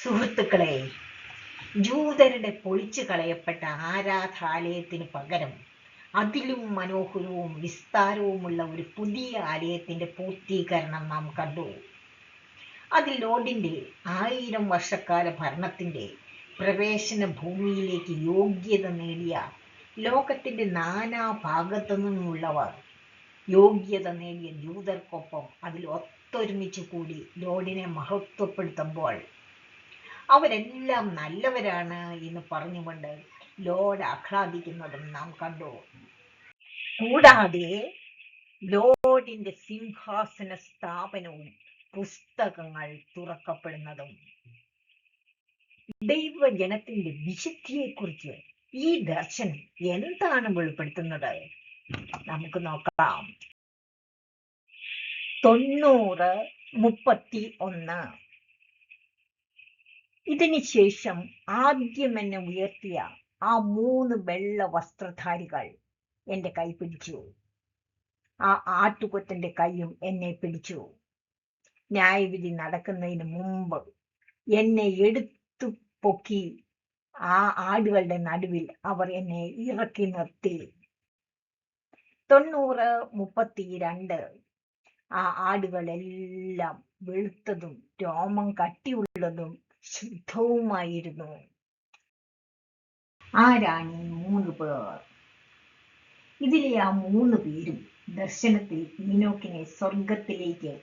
സുഹൃത്തുക്കളെ, ജൂതരുടെ പൊളിച്ചു കളയപ്പെട്ട ആരാധാലയത്തിന് പകരം അതിലും മനോഹരവും വിസ്താരവുമുള്ള ഒരു പുതിയ ആലയത്തിന്റെ പൂർത്തീകരണം നാം കണ്ടു. അതിൽ ലോർഡിന്റെ 1000 വർഷക്കാല ഭരണത്തിന്റെ പ്രവേശന ഭൂമിയിലേക്ക് യോഗ്യത നേടിയ ലോകത്തിന്റെ നാനാഭാഗത്തു നിന്നുള്ളവർ, യോഗ്യത നേടിയ ജൂതർക്കൊപ്പം അതിൽ ഒത്തൊരുമിച്ച് കൂടി ലോർഡിനെ മഹത്വപ്പെടുത്തുമ്പോൾ അവരെല്ലാം നല്ലവരാണ് എന്ന് പറഞ്ഞുകൊണ്ട് ലോർഡ് ആഹ്ലാദിക്കുന്നതും നാം കണ്ടു. കൂടാതെ ലോർഡിന്റെ സിംഹാസന സ്ഥാപനവും പുസ്തകങ്ങൾ തുറക്കപ്പെടുന്നതും. ദൈവജനത്തിന്റെ വിശുദ്ധിയെക്കുറിച്ച് ഈ ദർശനം എന്താണ് വെളിപ്പെടുത്തുന്നത്? നമുക്ക് നോക്കാം. 90:31. ഇതിന് ശേഷം ആദ്യം എന്നെ ഉയർത്തിയ ആ 3 വെള്ള വസ്ത്രധാരികൾ എന്റെ കൈ പിടിച്ചു. ആ ആട്ടുകൊറ്റന്റെ കൈയും എന്നെ പിടിച്ചു. ന്യായവിധി നടക്കുന്നതിന് മുമ്പ് എന്നെ എടുത്തു പൊക്കി ആ ആടുകളുടെ നടുവിൽ അവർ എന്നെ ഇറക്കി നിർത്തി. 90:32. ആ ആടുകളെല്ലാം വെളുത്തതും രോമം കട്ടിയുള്ളതും ശുദ്ധവുമായിരുന്നു. ആരാണ് ഈ 3 പേർ? ഇതിലെ ആ 3 പേരും ദർശനത്തിൽ ഈനോക്കിനെ സ്വർഗത്തിലേക്ക്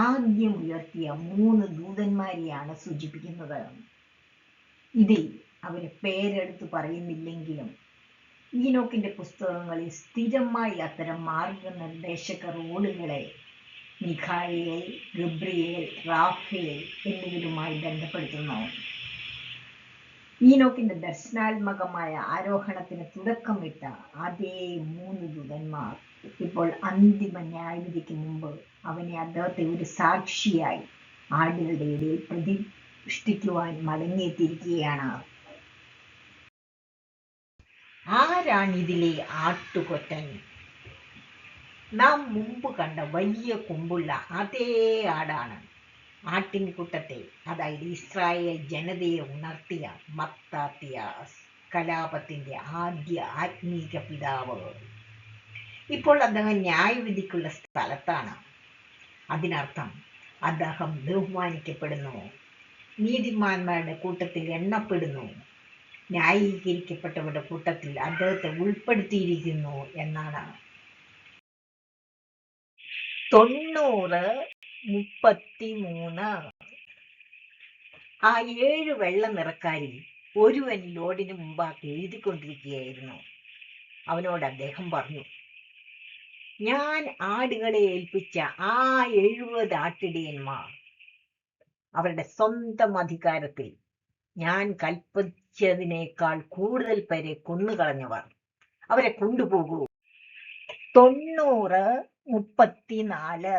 ആദ്യം ഉയർത്തിയ 3 ദൂതന്മാരെയാണ് സൂചിപ്പിക്കുന്നത്. ഇതിൽ അവര് പേരെടുത്ത് പറയുന്നില്ലെങ്കിലും ഈനോക്കിന്റെ പുസ്തകങ്ങളിൽ സ്ഥിരമായി അത്തരം മാർഗനിർദ്ദേശക റോളുകളെ മിഖായേൽ, ഗബ്രിയേൽ, റാഫേൽ എന്നിവരുമായി ബന്ധപ്പെടുത്തുന്നു. ഈനോക്കിന്റെ ദർശനാത്മകമായ ആരോഹണത്തിന് തുടക്കമിട്ട അതേ 3 ദൂതന്മാർ ഇപ്പോൾ അന്തിമ ന്യായവിധിക്ക് മുമ്പ് അദ്ദേഹത്തെ ഒരു സാക്ഷിയായി ആടുകളുടെ ഇടയിൽ പ്രതിഷ്ഠിക്കുവാൻ മടങ്ങിയെത്തിയിരിക്കുകയാണ്. ആരാണിതിലെ ആട്ടുകൊറ്റൻ? നാം മുമ്പ് കണ്ട വലിയ കൊമ്പുള്ള അതേ ആടാണ്. ആട്ടിൻകൂട്ടത്തെ, അതായത് ഇസ്രായേൽ ജനതയെ ഉണർത്തിയ മത്താത്തിയാസ്, കലാപത്തിന്റെ ആദ്യ ആത്മീക പിതാവ്. ഇപ്പോൾ അദ്ദേഹം ന്യായവിധിക്കുള്ള സ്ഥലത്താണ്. അതിനർത്ഥം അദ്ദേഹം ബഹുമാനിക്കപ്പെടുന്നു, നീതിമാന്മാരുടെ കൂട്ടത്തിൽ എണ്ണപ്പെടുന്നു, ന്യായീകരിക്കപ്പെട്ടവരുടെ കൂട്ടത്തിൽ അദ്ദേഹത്തെ ഉൾപ്പെടുത്തിയിരിക്കുന്നു എന്നാണ്. 90:33. ആ 7 വെള്ള നിറക്കാരിൽ ഒരുവൻ ലോർഡിന് മുമ്പാകെ എഴുതിക്കൊണ്ടിരിക്കുകയായിരുന്നു. അവനോട് അദ്ദേഹം പറഞ്ഞു, ഞാൻ ആടുകളെ ഏൽപ്പിച്ച ആ 70 ആട്ടിടയന്മാർ അവരുടെ സ്വന്തം അധികാരത്തിൽ ഞാൻ കൽപ്പിച്ചതിനേക്കാൾ കൂടുതൽ പേരെ കൊന്നുകളഞ്ഞവർ, അവരെ കൊണ്ടുപോകൂ. 90:34.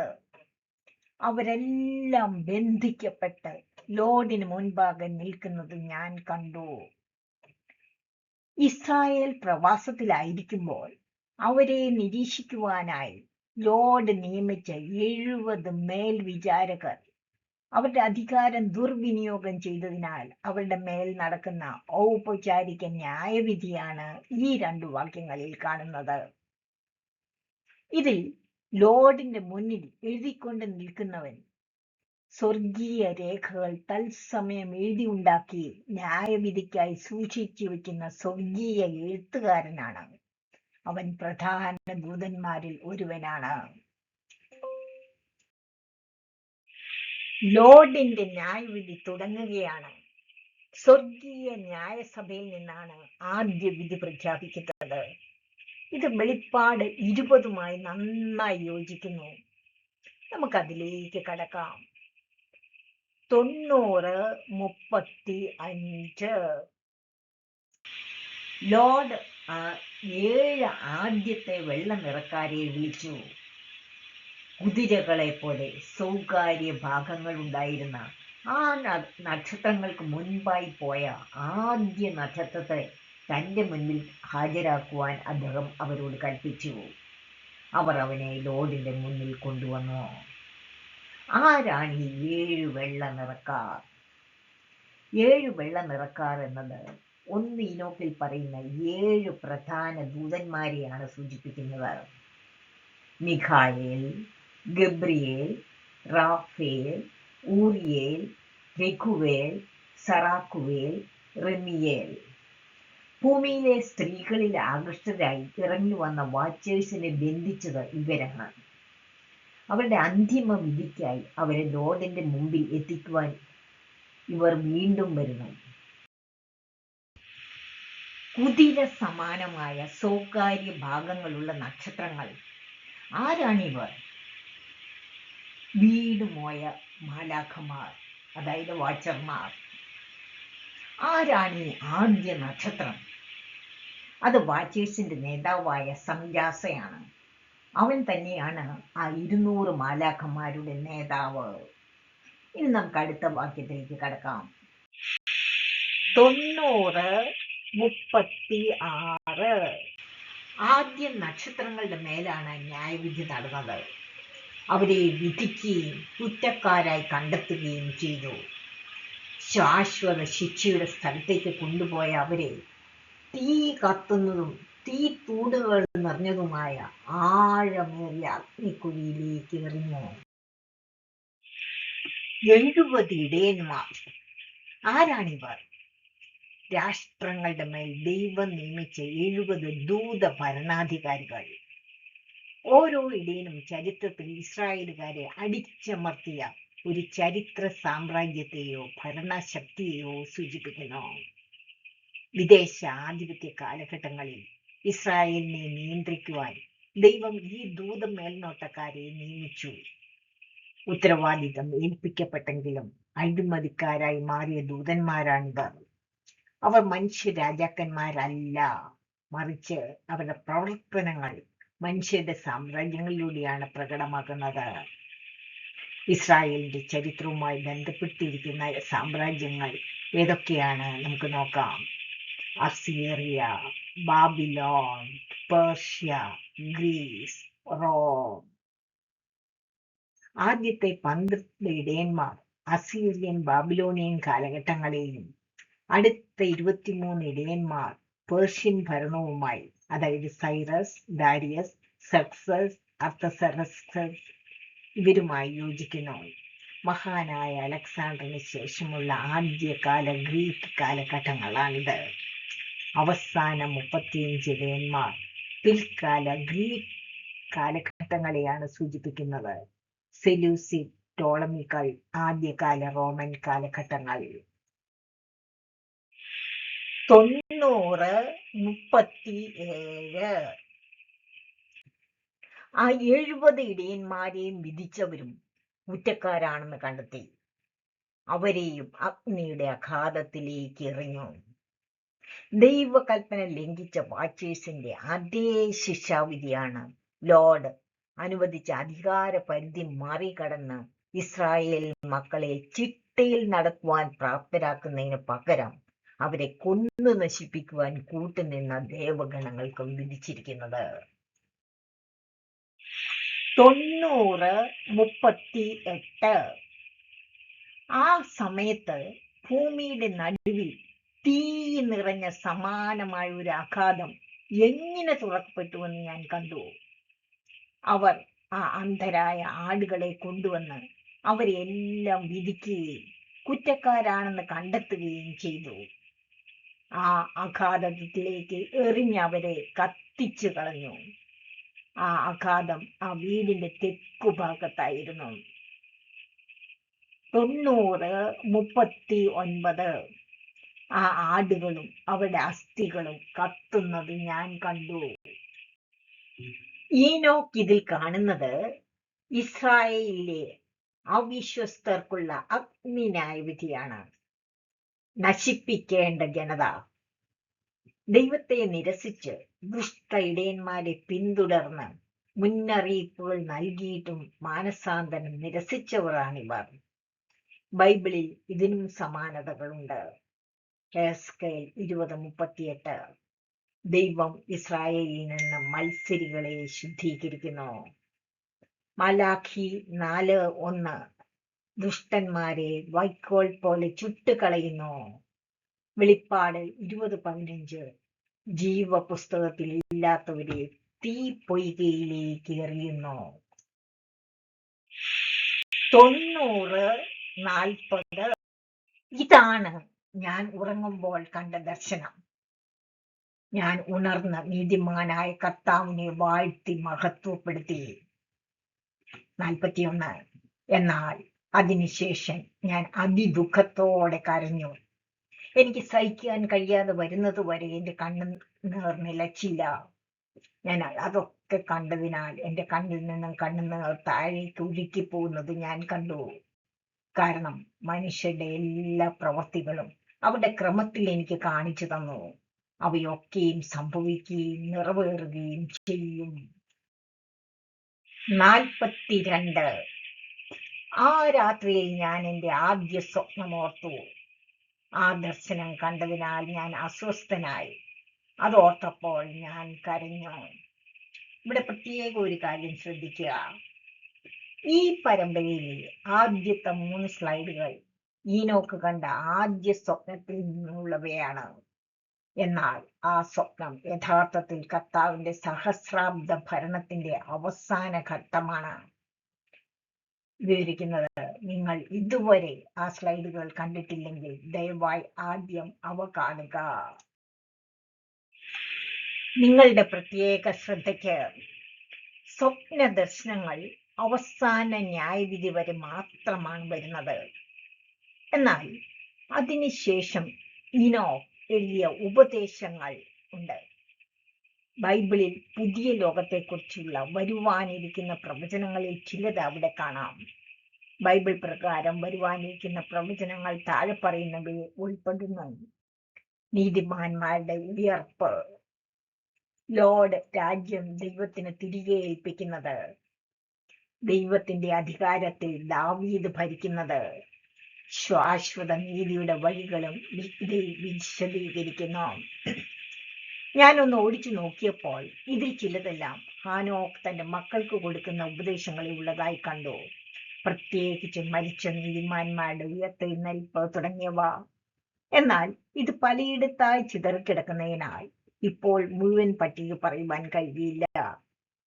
അവരെല്ലാം ബന്ധിക്കപ്പെട്ട് ലോർഡിന് മുൻപാകെ നിൽക്കുന്നത് ഞാൻ കണ്ടു. ഇസ്രായേൽ പ്രവാസത്തിലായിരിക്കുമ്പോൾ അവരെ നിരീക്ഷിക്കുവാനായി ലോർഡ് നിയമിച്ച 70 മേൽവിചാരകർ അവരുടെ അധികാരം ദുർവിനിയോഗം ചെയ്തതിനാൽ അവരുടെ മേൽ നടക്കുന്ന ഔപചാരിക ന്യായവിധിയാണ് ഈ 2 വാക്യങ്ങളിൽ കാണുന്നത്. ഇതിൽ ലോർഡിന്റെ മുന്നിൽ എഴുതിക്കൊണ്ട് നിൽക്കുന്നവൻ സ്വർഗീയ രേഖകൾ തത്സമയം എഴുതിയുണ്ടാക്കി ന്യായവിധിക്കായി സൂക്ഷിച്ചു വെക്കുന്ന സ്വർഗീയ എഴുത്തുകാരനാണ്. അവൻ പ്രധാന ദൂതന്മാരിൽ ഒരുവനാണ്. ലോർഡിന്റെ ന്യായവിധി തുടങ്ങുകയാണ്. സ്വർഗീയ ന്യായസഭയിൽ നിന്നാണ് ആദ്യ വിധി പ്രഖ്യാപിക്കുന്നത്. ഇത് വെളിപ്പാട് 20 നന്നായി യോജിക്കുന്നു. നമുക്കതിലേക്ക് കടക്കാം. 90:35. ലോർഡ് 7 ആദ്യത്തെ വെള്ള നിറക്കാരെ വിളിച്ചു. കുതിരകളെ പോലെ സ്വകാര്യ ഭാഗങ്ങൾ ഉണ്ടായിരുന്ന ആ നക്ഷത്രങ്ങൾക്ക് മുൻപായി പോയ ആദ്യ നക്ഷത്രത്തെ തന്റെ മുന്നിൽ ഹാജരാക്കുവാൻ അദ്ദേഹം അവരോട് കൽപ്പിച്ചു. അവർ അവനെ ലോർഡിന്റെ മുന്നിൽ കൊണ്ടുവന്നു. ആരാണ് ഈ 7 വെള്ള നിറക്കാർ? 7 വെള്ള നിറക്കാർ എന്നത് 1 ഈനോക്കിൽ പറയുന്ന 7 പ്രധാന ദൂതന്മാരെയാണ് സൂചിപ്പിക്കുന്നത്. Michael, Gabriel, Raphael, Uriel, Raguel, Saraqael, Remiel. ഭൂമിയിലെ സ്ത്രീകളിൽ ആകൃഷ്ടരായി ഇറങ്ങി വന്ന വാച്ചേഴ്സിനെ ബന്ധിച്ചത് ഇവരാണ്. അവരുടെ അന്തിമ വിധിക്കായി അവരെ ലോർഡിന്റെ മുമ്പിൽ എത്തിക്കുവാൻ ഇവർ വീണ്ടും വരുന്നു. കുതിര സമാനമായ സ്വകാര്യ ഭാഗങ്ങളുള്ള നക്ഷത്രങ്ങൾ. ആരാണിവർ? വീടുമോയ മാലാഖമാർ, അതായത് വാച്ചർമാർ. ആരാണ് ഈ ആദ്യ നക്ഷത്രം? അത് വാച്ചേഴ്സിന്റെ നേതാവായ സംജാസയാണ്. അവൻ തന്നെയാണ് ആ 200 മാലാഖമാരുടെ നേതാവ്. ഇനി നമുക്ക് അടുത്ത വാക്യത്തിലേക്ക് കടക്കാം. 90, 36. ആദ്യ നക്ഷത്രങ്ങളുടെ മേലാണ് ന്യായവിധി നടന്നത്. അവരെ വിധിക്കുകയും കുറ്റക്കാരായി കണ്ടെത്തുകയും ചെയ്തു. ശാശ്വത ശിക്ഷയുടെ സ്ഥലത്തേക്ക് കൊണ്ടുപോയ അവരെ തീ കത്തുന്നതും തീ തൂടുകൾ നിറഞ്ഞതുമായ ആഴമേറിയ അഗ്നിക്കുഴിയിലേക്ക് എറിഞ്ഞു. 70 ഇടയന്മാർ. ആരാണിവർ? രാഷ്ട്രങ്ങളുടെ മേൽ ദൈവം നിയമിച്ച 70 ദൂത ഭരണാധികാരികൾ. ഓരോ ഇടയനും ചരിത്രത്തിൽ ഇസ്രായേലുകാരെ അടിച്ചമർത്തിയ ഒരു ചരിത്ര സാമ്രാജ്യത്തെയോ ഭരണശക്തിയെയോ സൂചിപ്പിക്കുന്നു. വിദേശ ആധിപത്യ കാലഘട്ടങ്ങളിൽ ഇസ്രായേലിനെ നിയന്ത്രിക്കുവാൻ ദൈവം ഈ ദൂത മേൽനോട്ടക്കാരെ നിയമിച്ചു. ഉത്തരവാദിത്തം ഏൽപ്പിക്കപ്പെട്ടെങ്കിലും അഴിമതിക്കാരായി മാറിയ ദൂതന്മാരാണിവർ. അവർ മനുഷ്യ രാജാക്കന്മാരല്ല, മറിച്ച് അവരുടെ പ്രവർത്തനങ്ങൾ മനുഷ്യരുടെ സാമ്രാജ്യങ്ങളിലൂടെയാണ് പ്രകടമാക്കുന്നത്. ഇസ്രായേലിന്റെ ചരിത്രവുമായി ബന്ധപ്പെട്ടിരിക്കുന്ന സാമ്രാജ്യങ്ങൾ ഏതൊക്കെയാണ് നമുക്ക് നോക്കാം. Assyria, Babylon, Persia, Greece, Rome. ആദ്യത്തെ 12 ഇടയന്മാർ അസീറിയൻ ബാബിലോണിയൻ കാലഘട്ടങ്ങളെയും അടുത്ത 23 ഇടയന്മാർ പേർഷ്യൻ ഭരണവുമായി, അതായത് സൈറസ്, ദാരിയസ്, സെർക്സസ്, അർത്തസറക്സസ് ഇവരുമായി യോജിക്കുന്നു. മഹാനായ അലക്സാണ്ടറിന് ശേഷമുള്ള ആദ്യകാല ഗ്രീക്ക് കാലഘട്ടങ്ങളാണിത്. അവസാന 35 ഇടയന്മാർ പിൽക്കാല ഗ്രീക്ക് കാലഘട്ടങ്ങളെയാണ് സൂചിപ്പിക്കുന്നത്. സെലൂസിഡ്, ടോളമികൾ ആദ്യകാല റോമൻ കാലഘട്ടങ്ങൾ. 90, 37. ആ 70 ഇടയന്മാരെയും വിധിച്ചവരും കുറ്റക്കാരാണെന്ന് കണ്ടെത്തി. അവരെയും അഗ്നിയുടെ അഗാധത്തിലേക്ക് എറിഞ്ഞു. ദൈവകൽപ്പന ലംഘിച്ച വാച്ചേഴ്സിന്റെ അതേ ശിക്ഷാവിധിയാണ് ലോർഡ് അനുവദിച്ച അധികാര പരിധി മറികടന്ന് ഇസ്രായേൽ മക്കളെ ചിട്ടയിൽ നടത്തുവാൻ പ്രാപ്തരാക്കുന്നതിന് പകരം അവരെ കൊന്നു നശിപ്പിക്കുവാൻ കൂട്ടുനിന്ന ദേവഗണങ്ങൾക്കും വിധിച്ചിരിക്കുന്നത്. 90, 38. ആ സമയത്ത് ഭൂമിയുടെ നടുവിൽ തീ നിറഞ്ഞ സമാനമായ ഒരു അഗാധം എങ്ങനെ തുറക്കപ്പെട്ടുവെന്ന് ഞാൻ കണ്ടു. അവർ ആ അന്ധരായ ആടുകളെ കൊണ്ടുവന്ന് അവരെല്ലാം വിധിക്കുകയും കുറ്റക്കാരാണെന്ന് കണ്ടെത്തുകയും ചെയ്തു. ആ അഗാധത്തിലേക്ക് എറിഞ്ഞവരെ കത്തിച്ചു കളഞ്ഞു. ആ അഗാധം ആ വീടിന്റെ തെക്കുഭാഗത്തായിരുന്നു. 90, 39. ആ ആടുകളും അവരുടെ അസ്ഥികളും കത്തുന്നത് ഞാൻ കണ്ടു. ഈനോക്ക് ഇതിൽ കാണുന്നത് ഇസ്രായേലിലെ അവിശ്വസ്തർക്കുള്ള അഗ്നി ന്യായവിധിയാണ്. നശിപ്പിക്കേണ്ട ജനത ദൈവത്തെ നിരസിച്ച് ദുഷ്ട ഇടയന്മാരെ പിന്തുടർന്ന് മുന്നറിയിപ്പുകൾ നൽകിയിട്ടും മാനസാന്തരം നിരസിച്ചവരാണിവർ. ബൈബിളിൽ ഇതിനും സമാനതകളുണ്ട്. എസ്കേൽ 20:38. ദൈവം ഇസ്രായേലിൽ നിന്ന് മത്സരികളെ ശുദ്ധീകരിക്കുന്നു. മലാഖി 4:1. ദുഷ്ടന്മാരെ വൈക്കോൽ പോലെ ചുട്ടുകളയുന്നു. വെളിപ്പാട് 20:15. ജീവപുസ്തകത്തിൽ ഇല്ലാത്തവരെ തീ പൊയ്കയിലേക്ക് എറിയുന്നു. 90-40. ഇതാണ് ഞാൻ ഉറങ്ങുമ്പോൾ കണ്ട ദർശനം. ഞാൻ ഉണർന്ന നീതിമാനായ കർത്താവിനെ വാഴ്ത്തി മഹത്വപ്പെടുത്തി. 41. എന്നാൽ അതിനുശേഷം ഞാൻ അതിദുഃഖത്തോടെ കരഞ്ഞു. എനിക്ക് സഹിക്കാൻ കഴിയാതെ വരുന്നത് വരെ എന്റെ കണ്ണുനീർ നിലച്ചില്ല. ഞാൻ അതൊക്കെ കണ്ടതിനാൽ എന്റെ കണ്ണിൽ നിന്നും കണ്ണുനീർ താഴേക്ക് ഒഴുക്കി പോകുന്നത് ഞാൻ കണ്ടു. കാരണം മനുഷ്യരുടെ എല്ലാ പ്രവൃത്തികളും അവരുടെ ക്രമത്തിൽ എനിക്ക് കാണിച്ചു തന്നു. അവയൊക്കെയും സംഭവിക്കുകയും നിറവേറുകയും ചെയ്യും. 42. ആ രാത്രിയിൽ ഞാൻ എൻ്റെ ആദ്യ സ്വപ്നമോർത്തു. ആ ദർശനം കണ്ടതിനാൽ ഞാൻ അസ്വസ്ഥനായി. അതോർത്തപ്പോൾ ഞാൻ കരഞ്ഞു. ഇവിടെ പ്രത്യേക ഒരു കാര്യം ശ്രദ്ധിക്കുക. ഈ പരമ്പരയിലെ ആദ്യത്തെ 3 സ്ലൈഡുകൾ ഈനോക്ക് കണ്ട ആദ്യ സ്വപ്നത്തിൽ നിന്നുള്ളവയാണ്. എന്നാൽ ആ സ്വപ്നം യഥാർത്ഥത്തിൽ കർത്താവിന്റെ സഹസ്രാബ്ദ ഭരണത്തിന്റെ അവസാന ഘട്ടമാണ് വിവരിക്കുന്നത്. നിങ്ങൾ ഇതുവരെ ആ സ്ലൈഡുകൾ കണ്ടിട്ടില്ലെങ്കിൽ ദയവായി ആദ്യം അവ കാണുക. നിങ്ങളുടെ പ്രത്യേക ശ്രദ്ധയ്ക്ക്, സ്വപ്ന ദർശനങ്ങൾ അവസാന ന്യായവിധി വരെ മാത്രമാണ് വരുന്നത്. എന്നാൽ അതിനുശേഷം ഈനോക്ക് എഴുതിയ ഉപദേശങ്ങൾ ഉണ്ട്. ബൈബിളിൽ പുതിയ ലോകത്തെക്കുറിച്ചുള്ള വരുവാനിരിക്കുന്ന പ്രവചനങ്ങളിൽ ചിലത് അവിടെ കാണാം. ബൈബിൾ പ്രകാരം വരുവാനിരിക്കുന്ന പ്രവചനങ്ങൾ താഴെ പറയുന്നവയെ ഉൾപ്പെടുന്നു. നീതിമാന്മാരുടെ ഉയർപ്പ്, ലോർഡ് രാജ്യം ദൈവത്തിന് തിരികെ ഏൽപ്പിക്കുന്നത്, ദൈവത്തിന്റെ അധികാരത്തിൽ ദാവീദ് ഭരിക്കുന്നത്, ശാശ്വത നീതിയുടെ വഴികളും ഇതിൽ വിശദീകരിക്കുന്നു. ഞാനൊന്ന് ഓടിച്ചു നോക്കിയപ്പോൾ ഇതിൽ ചിലതെല്ലാം ഹാനോക്ക് തന്റെ മക്കൾക്ക് കൊടുക്കുന്ന ഉപദേശങ്ങളിൽ ഉള്ളതായി കണ്ടു. പ്രത്യേകിച്ച് മരിച്ച നീതിമാന്മാരുടെ ഉയർത്തെഴുന്നേൽപ്പ് തുടങ്ങിയവ. എന്നാൽ ഇത് പലയിടത്തായി ചിതറിക്കിടക്കുന്നതിനാൽ ഇപ്പോൾ മുഴുവൻ പട്ടിക പറയുവാൻ കഴിയില്ല.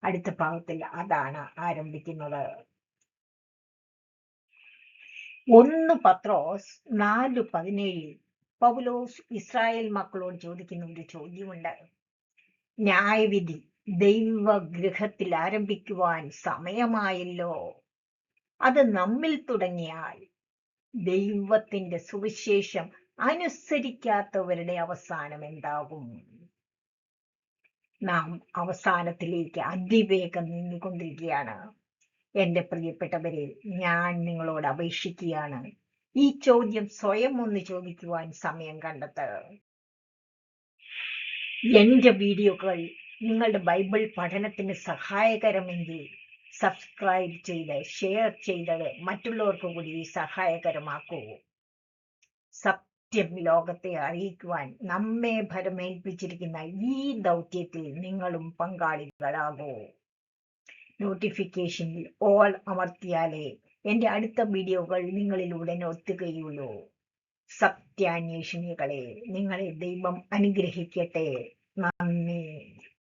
അടുത്ത ഭാഗത്തിൽ അതാണ് ആരംഭിക്കുന്നത്. 1 പത്രോസ് 4:17 പൗലോസ് ഇസ്രായേൽ മക്കളോട് ചോദിക്കുന്ന ഒരു ചോദ്യമുണ്ട്. ന്യായവിധി ദൈവഗൃഹത്തിൽ ആരംഭിക്കുവാൻ സമയമായല്ലോ. അത് നമ്മിൽ തുടങ്ങിയാൽ ദൈവത്തിന്റെ സുവിശേഷം അനുസരിക്കാത്തവരുടെ അവസാനം എന്താകും? നാം അവസാനത്തിലേക്ക് അതിവേഗം നീങ്ങിക്കൊണ്ടിരിക്കുകയാണ്. എന്റെ പ്രിയപ്പെട്ടവരെ, ഞാൻ നിങ്ങളോട് അപേക്ഷിക്കുകയാണ്, ഈ ചോദ്യം സ്വയം ഒന്ന് ചോദിക്കുവാൻ സമയം കണ്ടെത്തുക. എന്റെ വീഡിയോകൾ നിങ്ങളുടെ ബൈബിൾ പഠനത്തിന് സഹായകരമെങ്കിൽ സബ്സ്ക്രൈബ് ചെയ്ത് ഷെയർ ചെയ്ത് മറ്റുള്ളവർക്ക് കൂടി സഹായകരമാക്കൂ. സത്യം ലോകത്തെ അറിയിക്കുവാൻ നമ്മെ ഭരമേൽപ്പിച്ചിരിക്കുന്ന ഈ ദൗത്യത്തിൽ നിങ്ങളും പങ്കാളികളാകൂ. നോട്ടിഫിക്കേഷനിൽ ഓൾ അമർത്തിയാലേ എന്റെ അടുത്ത വീഡിയോകൾ നിങ്ങളിൽ ഉടനെ എത്തുകയുള്ളൂ. സത്യാന്വേഷണികളെ, നിങ്ങളെ ദൈവം അനുഗ്രഹിക്കട്ടെ. നന്ദി.